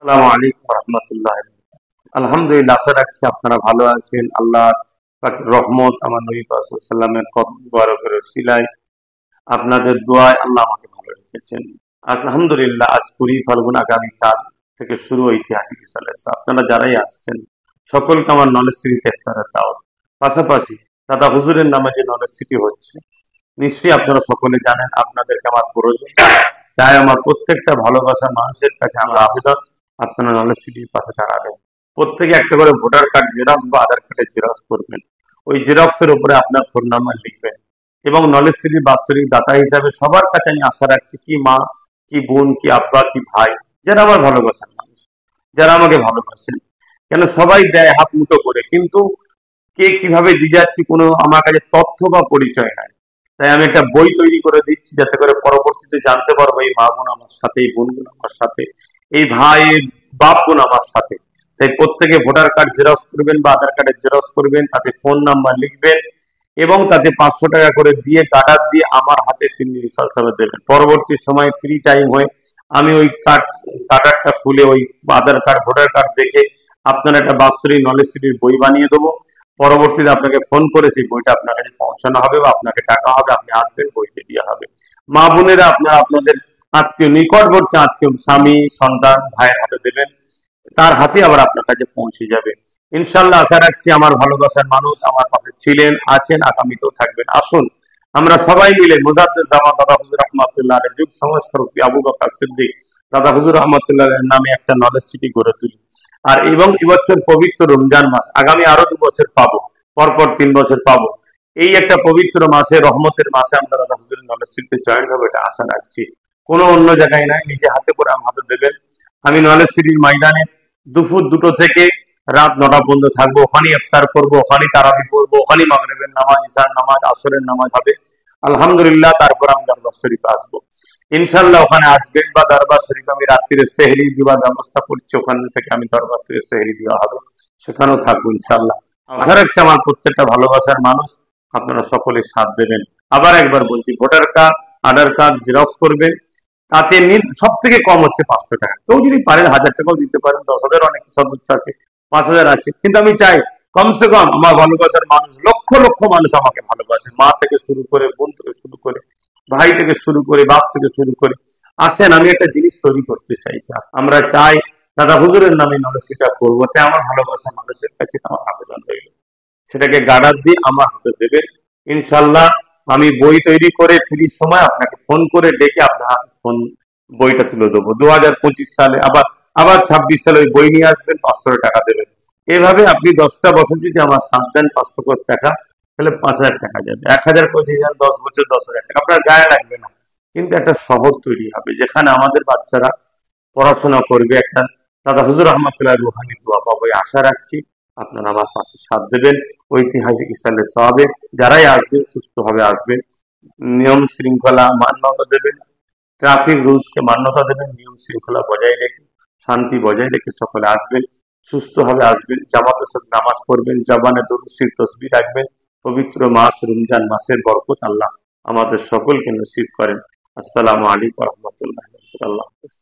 আসসালামু আলাইকুম রহমতুল্লাহ। আলহামদুলিল্লাহ, আশা রাখছি আপনারা ভালো আছেন। আল্লাহ পাকের রহমত, আমার নবী পাক সাল্লাল্লাহু আলাইহি ওয়াসাল্লামের কদম মুবারকের উসিলায় আপনাদের দোয়ায় আল্লাহ আমাকে ভালো রেখেছেন। আলহামদুলিল্লাহ, আজ 20 ফাল্গুন, আগামীকাল থেকে শুরু ঐতিহাসিক ইসালে। আপনারা যারাই আসছেন সকলকে আমার নলেজ সিটিতে ইফতারের দাওয়াত। পাশাপাশি দাদা হুজুরের নামে যে নলেজ সিটি হচ্ছে, নিশ্চয়ই আপনারা সকলে জানেন। আপনাদেরকে আমার প্রয়োজন, তাই আমার প্রত্যেকটা ভালোবাসার মানুষের কাছে আমার আবেদন, আপনারা নলেজ সিটির পাশে দাঁড়াবেন। প্রত্যেকে একটা করে ভোটার কার্ড জেরক্স বা আধার কার্ডের জেরক্স করবেন। ওই জেরক্সের উপরে আপনার ফোন নাম্বার লিখবেন এবং নলেজ সিটির বাৎসরিক দাতা হিসাবে সবার কাছে আমি আশা রাখছি, কি মা, কি বোন, কি আব্বা, কি ভাই, যারা আমার ভালোবাসার মানুষ, যারা আমাকে ভালোবাসেন। কেন সবাই দেয় হাত মুঠো করে, কিন্তু কে কিভাবে দিয়ে যাচ্ছি কোনো আমার কাছে তথ্য বা পরিচয় নাই। তাই আমি একটা বই তৈরি করে দিচ্ছি, যাতে করে পরবর্তীতে জানতে পারবো এই মা বোন আমার সাথে, এই বোন বোন আমার সাথে, এই ভাই এই বাপ বোন আমার সাথে। তাই প্রত্যেকে ভোটার কার্ড জেরক্স করবেন বা আধার কার্ডের জেরক্স করবেন, তাতে ফোন নাম্বার লিখবেন এবং তাতে 500 টাকা করে দিয়ে কার্ডার দিয়ে আমার হাতে তিনি রিসার্চ হিসাবে দেবেন। পরবর্তী সময় ফ্রি টাইম হয়ে আমি ওই কার্ডারটা খুলে ওই আধার কার্ড ভোটার কার্ড দেখে আপনার একটা বাৎসরিক নলেজ সিটির বই বানিয়ে দেবো। পরবর্তীতে আপনাকে ফোন করে সেই বইটা আপনার কাছে পৌঁছানো হবে বা আপনাকে টাকা হবে, আপনি আসবেন, বইতে দেওয়া হবে। মা বোনেরা আপনারা আপনাদের আত্মীয়, নিকটবর্তী আত্মীয়, স্বামী, সন্তান, ভাইয়ের হাতে দেবেন, তার হাতে আবার আপনার কাছে পৌঁছে যাবে। ইনশাল্লাহ আশা রাখছি আমার ভালোবাসার মানুষ আমার পাশে ছিলেন, আছেন, আগামীতেও থাকবেন। আসুন আমরা সবাই মিলে মুজাদ্দেদ জামান দাদা হুজুর রহমাতুল্লাহ আলাইহির যুগ সংস্কারক আবু বকর সিদ্দিক দাদা হুজুর রহমাতুল্লাহ আলাইহির নামে একটা নলেজ সিটি গড়ে তুলি। আর এবং এবছর পবিত্র রমজান মাস, আগামী আরো 2 বছর পাবো, পরপর 3 বছর পাবো। এই একটা পবিত্র মাসে, রহমতের মাসে আমরা দাদা হুজুরের নলেজ সিটিতে জয়েন হবে, এটা আশা রাখছি। কোনো অন্য জায়গায় নাই, নিজে হাতে করে আমার হাতে দেবেন। আমি নলেজ সিটির ময়দানে দুপুর 2টো থেকে রাত 9টা পর্যন্ত থাকবো। ওখানেই ইফতার করবো, ওখানেই তারাবি পড়বো, ওখানেই মাগরিবের নামাজ, ইশার নামাজ, আসরের নামাজ হবে। আলহামদুলিল্লাহ, তারপর আমি দরবার শরীফে আসবো। ইনশাল্লাহ ওখানে আসবেন বা দরবার শরীফ আমি রাত্রিরে সেহরি দেওয়ার ব্যবস্থা করছি, ওখান থেকে আমি দরবার থেকে সেহরি দেওয়া হবে, সেখানেও থাকবো ইনশাল্লাহ। আশা রাখছি আমার প্রত্যেকটা ভালোবাসার মানুষ আপনারা সকলে সাথ দেবেন। আবার একবার বলছি, ভোটার কার্ড, আধার কার্ড জেরক্স করবেন। তাতে সব থেকে কম হচ্ছে 500 টাকা। কেউ যদি পারেন 1000 টাকাও দিতে পারেন, 10,000 অনেক সদস্য আছে, 5,000 আছে, কিন্তু আমি চাই কমসে কম আমার ভালোবাসার মানুষ, লক্ষ লক্ষ মানুষ আমাকে ভালোবাসে, মা থেকে শুরু করে, বোন থেকে শুরু করে, ভাই থেকে শুরু করে, বাপ থেকে শুরু করে। আসেন, আমি একটা জিনিস তৈরি করতে চাইছি। আমরা চাই দাদা হুজুরের নামে নলেজ সেটা করবো, তাই আমার ভালোবাসার মানুষের কাছে আমার আবেদন রইল, সেটাকে গার্ডার দিয়ে আমার হাতে দেবেন। ইনশাল্লাহ আমি বই তৈরি করে ফ্রির সময় আপনাকে ফোন করে ডেকে আপনার হাতে ফোন বইটা তুলে দেবো। 2025 সালে আবার আবার 26 সালে ওই বই নিয়ে আসবেন, 500 টাকা দেবেন। এভাবে আপনি 10টা বছর যদি আমার সাথ দেন, 500 করে টাকা, তাহলে 5,000 টাকা যাবে। 1,000 করে দিয়ে যান, 10 বছর 10,000 টাকা, আপনার গায়ে লাগবে না। কিন্তু একটা শহর তৈরি হবে যেখানে আমাদের বাচ্চারা পড়াশোনা করবে, একটা দাদা হুজুর রহমতুল্লাহ রুহানি দোয়া পাবো, এই আশা রাখছি। আপনারা আমার পাশে সাথ দেবেন। ঐতিহাসিক ইসালে সওয়াবে যারাই আসবেন সুস্থভাবে আসবেন, নিয়ম শৃঙ্খলা মান্যতা দেবেন, ট্রাফিক রুলসকে মান্যতা দেবেন, নিয়ম শৃঙ্খলা বজায় রেখে, শান্তি বজায় রেখে সকলে আসবেন, সুস্থভাবে আসবেন, জামাতের সাথে নামাজ পড়বেন, জবানে দরুদ শরীফ তসবিহ রাখবেন। পবিত্র মাস রমজান মাসের বরকত আল্লাহ আমাদের সকলকে নসিব করেন। আসসালামু আলাইকুম রহমতুল্লাহ। আল্লাহ হাফেজ।